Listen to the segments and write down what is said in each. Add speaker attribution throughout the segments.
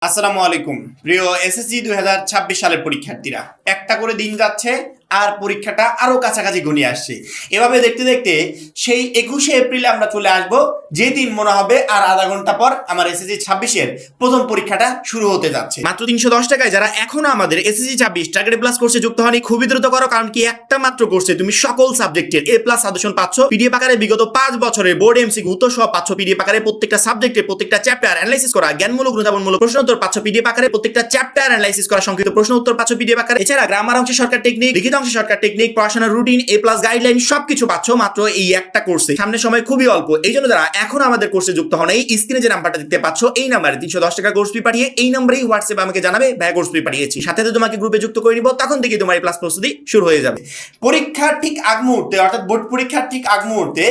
Speaker 1: আসসালামু আলাইকুম প্রিয় এসএসসি 2026 সালের পরীক্ষার্থীরা, একটা করে দিন যাচ্ছে আর পরীক্ষাটা আরো কাছাকাছি ঘনিয়ে আসছে। এভাবে দেখতে দেখতে সেই 21শে এপ্রিলে আমরা চলে আসব, যে দিন মনে হবে আর আধা ঘন্টা পর আমার এসএসসি 26-এর প্রথম পরীক্ষাটা শুরু হতে যাচ্ছে। মাত্র 310 টাকায় যারা এখনো আমাদের এসএসসি 26 টার্গেট প্লাস কোর্সে যুক্ত হয়নি, খুবই দ্রুত করো, কারণ কি একটা মাত্র কোর্সে তুমি সকল সাবজেক্টের এ প্লাস সাজেশন পাচ্ছ পিডিএফ আকারে। বিগত 5 বছরের বোর্ড এমসিকিউ উত্তর সহ পাচ্ছ পিডিএফ আকারে। প্রত্যেকটা সাবজেক্টের প্রত্যেকটা চ্যাপ্টার অ্যানালাইসিস করা, জ্ঞানমূলক অনুধাবনমূলক প্রশ্ন উত্তর পাচ্ছ পিডিএফ আকারে। প্রত্যেকটা চ্যাপ্টার অ্যানালাইসিস করা, সংক্ষিপ্ত প্রশ্ন উত্তর পাচ্ছ পিডিএফ আকারে। এছাড়া গ্রামার অংশে শর্টকাট টেকনিক, লিখিত অংশে শর্টকাট টেকনিক, পড়াশোনার রুটিন, এ প্লাস গাইডলাইন সবকিছু পাচ্ছ মাত্র এই একটা কোর্সে। সামনে সময় খুবই অল্প, এই জন্য যারা এখন আমাদের কোর্সে যুক্ত হন, এই স্ক্রিনে যে নাম্বারটা দেখতে পাচ্ছ এই নাম্বারে 310 টাকা কোর্স ফি পাঠিয়ে এই নম্বরেই হোয়াটসঅ্যাপে আমাকে জানাবে ভাই কোর্স ফি পাঠিয়েছি, সাথে তোমাকে গ্রুপে যুক্ত করে নিব। তখন থেকে তোমার এই প্লাস প্রস্তুতি শুরু হয়ে যাবে। পরীক্ষার ঠিক আগ মুহূর্তে, অর্থাৎ বোর্ড পরীক্ষার ঠিক আগ মুহূর্তে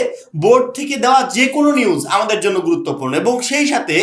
Speaker 1: বোর্ড থেকে দেওয়া যে কোনো নিউজ আমাদের জন্য গুরুত্বপূর্ণ, এবং সেই সাথে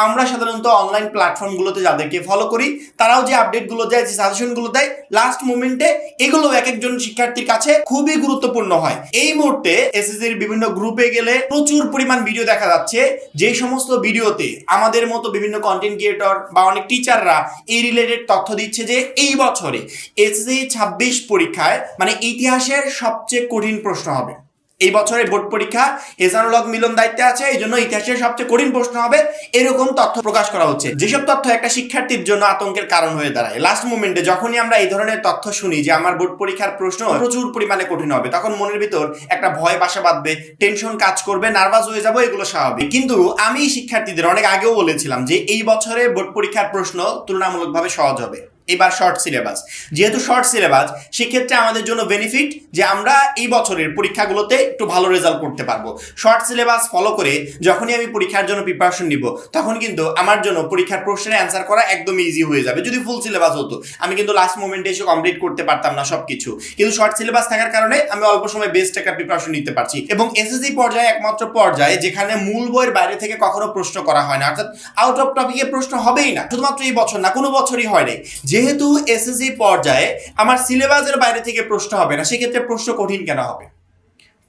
Speaker 1: আমরা সাধারণত অনলাইন প্ল্যাটফর্মগুলোতে যাদেরকে ফলো করি তারাও যে আপডেটগুলো দেয়, যে সাজেশনগুলো দেয় লাস্ট মোমেন্টে, এগুলো এক একজন শিক্ষার্থীর কাছে খুবই গুরুত্বপূর্ণ হয়। এই মুহূর্তে এসএসসির বিভিন্ন গ্রুপে গেলে প্রচুর পরিমাণ ভিডিও দেখা যাচ্ছে, যে সমস্ত ভিডিওতে আমাদের মতো বিভিন্ন কন্টেন্ট ক্রিয়েটর বা অনেক টিচাররা এই রিলেটেড তথ্য দিচ্ছে যে এই বছরে এসএসসি 26 পরীক্ষায় মানে ইতিহাসের সবচেয়ে কঠিন প্রশ্ন হবে। এই বছরের বোর্ড পরীক্ষা এজানুলক মিলন দায়িত্বে আছে, এই জন্য ইতিহাসের সবচেয়ে কঠিন প্রশ্ন হবে, এরকম তথ্য প্রকাশ করা হচ্ছে। যেসব তথ্য একটা শিক্ষার্থীর জন্য আতঙ্কের কারণ হয়ে দাঁড়ায়। লাস্ট মোমেন্টে যখনই আমরা এই ধরনের তথ্য শুনি যে আমার বোর্ড পরীক্ষার প্রশ্ন প্রচুর পরিমাণে কঠিন হবে, তখন মনের ভিতর একটা ভয় বাসা বাঁধবে, টেনশন কাজ করবে, নার্ভাস হয়ে যাবো, এগুলো স্বাভাবিক। কিন্তু আমি শিক্ষার্থীদের অনেক আগেও বলেছিলাম যে এই বছরে বোর্ড পরীক্ষার প্রশ্ন তুলনামূলকভাবে সহজ হবে। এবার শর্ট সিলেবাস, যেহেতু শর্ট সিলেবাস সেক্ষেত্রে আমাদের জন্য বেনিফিট যে আমরা এই বছরের পরীক্ষাগুলোতে একটু ভালো রেজাল্ট করতে পারবো। শর্ট সিলেবাস ফলো করে যখনই আমি পরীক্ষার জন্য প্রিপারেশন নিব, তখন কিন্তু আমার জন্য পরীক্ষার প্রশ্নের অ্যান্সার করা একদম ইজি হয়ে যাবে। যদি ফুল সিলেবাস হতো আমি কিন্তু লাস্ট মোমেন্টে এসে কমপ্লিট করতে পারতাম না সবকিছু, কিন্তু শর্ট সিলেবাস থাকার কারণে আমি অল্প সময় বেস্ট একটা প্রিপারেশন নিতে পারছি। এবং এসএসসি পর্যায়ে একমাত্র পর্যায়ে যেখানে মূল বইয়ের বাইরে থেকে কখনো প্রশ্ন করা হয় না, অর্থাৎ আউট অফ টপিকে প্রশ্ন হবেই না। শুধুমাত্র এই বছর না, কোনো বছরই হয় নাই। যেহেতু এসএসসি পর্যায়ে আমার সিলেবাসের বাইরে থেকে প্রশ্ন হবে না, সেক্ষেত্রে প্রশ্ন কঠিন কেন হবে?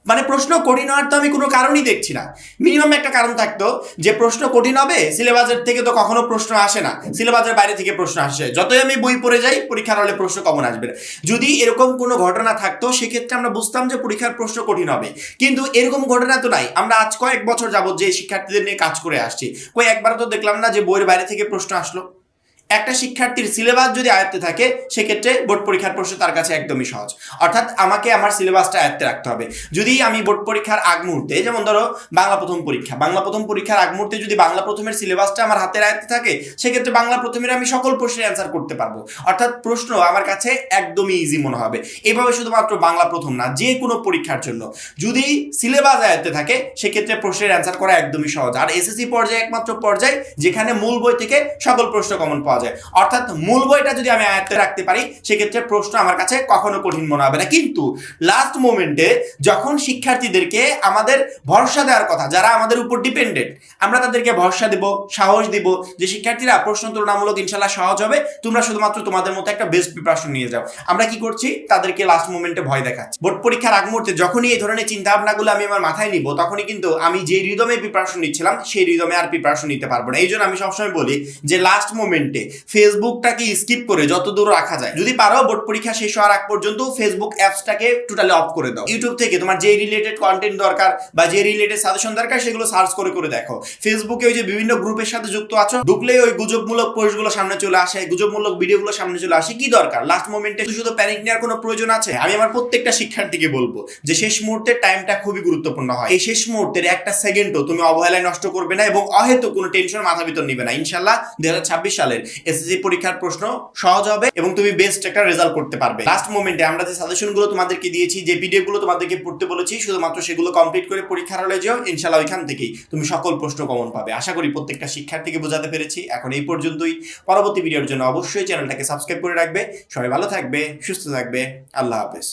Speaker 1: মানে প্রশ্ন কঠিন হওয়ার তো আমি কোনো কারণই দেখছি না। মিনিমাম একটা কারণ থাকতো যে প্রশ্ন কঠিন হবে, সিলেবাসের থেকে তো কখনো প্রশ্ন আসে না, সিলেবাসের বাইরে থেকে প্রশ্ন আসে। যতই আমি বই পড়ে যাই পরীক্ষার হলে প্রশ্ন কমন আসবে না। যদি এরকম কোনো ঘটনা থাকতো সেক্ষেত্রে আমরা বুঝতাম যে পরীক্ষার প্রশ্ন কঠিন হবে, কিন্তু এরকম ঘটনা তো নাই। আমরা আজ কয়েক বছর যাবত যে শিক্ষার্থীদের নিয়ে কাজ করে আসছি, একবারও তো দেখলাম না যে বইয়ের বাইরে থেকে প্রশ্ন আসলো। একটা শিক্ষার্থীর সিলেবাস যদি আয়ত্তে থাকে সেক্ষেত্রে বোর্ড পরীক্ষার প্রশ্ন তার কাছে একদমই সহজ। অর্থাৎ আমাকে আমার সিলেবাসটা আয়ত্তে রাখতে হবে। যদি আমি বোর্ড পরীক্ষার আগ মুহূর্তে, যেমন ধরো বাংলা প্রথম পরীক্ষার আগ মুহূর্তে যদি বাংলা প্রথমের সিলেবাসটা আমার হাতের আয়ত্তে থাকে, সেক্ষেত্রে বাংলা প্রথমের আমি সকল প্রশ্নের অ্যান্সার করতে পারবো। অর্থাৎ প্রশ্ন আমার কাছে একদমই ইজি মনে হবে। এইভাবে শুধুমাত্র বাংলা প্রথম না, যে কোনো পরীক্ষার জন্য যদি সিলেবাস আয়ত্তে থাকে সেক্ষেত্রে প্রশ্নের অ্যান্সার করা একদমই সহজ। আর এসএসসি পর্যায়ে একমাত্র পর্যায়ে যেখানে মূল বই থেকে সকল প্রশ্ন কমন পাওয়া যায়, অর্থাৎ মূল বইটা যদি আমি আয়ত্তে রাখতে পারি সেক্ষেত্রে প্রশ্ন আমার কাছে কখনো কঠিন মনে হবে না। কিন্তু লাস্ট মোমেন্টে যখন শিক্ষার্থীদেরকে আমাদের ভরসা দেওয়ার কথা, যারা আমাদের উপর ডিপেন্ডেন্ট, আমরা তাদেরকে ভরসা দিব, সাহস দিব যে শিক্ষার্থীরা প্রশ্ন তুলনামূলক ইনশাল্লাহ সহজ হবে, তোমরা শুধুমাত্র তোমাদের মতো একটা বেস্ট প্রিপারেশন নিয়ে যাও। আমরা কি করছি? তাদেরকে লাস্ট মোমেন্টে ভয় দেখাচ্ছি। বোর্ড পরীক্ষার আগ মুহূর্তে যখনই এই ধরনের চিন্তা ভাবনাগুলো আমি আমার মাথায় নিব, তখনই কিন্তু আমি যে রিদমে প্রিপারেশন নিচ্ছিলাম সেই রিদমে আর প্রিপারেশন নিতে পারবো না। এই জন্য আমি সবসময় বলি যে লাস্ট মোমেন্টে ফেসবুকটাকে স্কিপ করে যত দূর রাখা যায়, যদি পারো বোর্ড পরীক্ষা শেষ হওয়ার আগ পর্যন্ত ফেসবুক অ্যাপসটাকে টোটালি অফ করে দাও। ইউটিউব থেকে তোমার যে রিলেটেড কন্টেন্ট দরকার বা যে রিলেটেড সাজেশন দরকার সেগুলো সার্চ করে করে দেখো। ফেসবুকে ওই যে বিভিন্ন গ্রুপের সাথে যুক্ত আছো, ঢুকলেই ওই গুজবমূলক পোস্টগুলো সামনে চলে আসে, গুজবমূলক ভিডিওগুলো সামনে চলে আসে। কি দরকার? লাস্ট মোমেন্টে শুধু প্যানিক নেওয়ার কোনো প্রয়োজন আছে? আমি আমার প্রত্যেকটা শিক্ষার্থীকে বলবো যে শেষ মুহূর্তের টাইমটা খুবই গুরুত্বপূর্ণ হয়। এই শেষ মুহূর্তের একটা সেকেন্ডও তুমি অবহেলায় নষ্ট করবে না এবং অহেতুক কোনো টেনশন মাথা ভিতর নিবে না। ইনশাল্লাহ 2026 সালের এসএসসি পরীক্ষার প্রশ্ন সহজ হবে এবং তুমি বেস্ট একটা রেজাল্ট করতে পারবে। লাস্ট মোমেন্টে আমরা যে সাজেশনগুলো তোমাদেরকে দিয়েছি, যে পিডিএফগুলো তোমাদেরকে পড়তে বলেছি, শুধুমাত্র সেগুলো কমপ্লিট করে পরীক্ষার হলে যাও, ইনশাআল্লাহ ওইখান থেকেই তুমি সকল প্রশ্ন কমন পাবে। আশা করি প্রত্যেকটা শিক্ষার্থীকে বোঝাতে পেরেছি। এখন এই পর্যন্তই। পরবর্তী ভিডিওর জন্য অবশ্যই চ্যানেলটাকে সাবস্ক্রাইব করে রাখবে। সবাই ভালো থাকবে, সুস্থ থাকবে। আল্লাহ হাফেজ।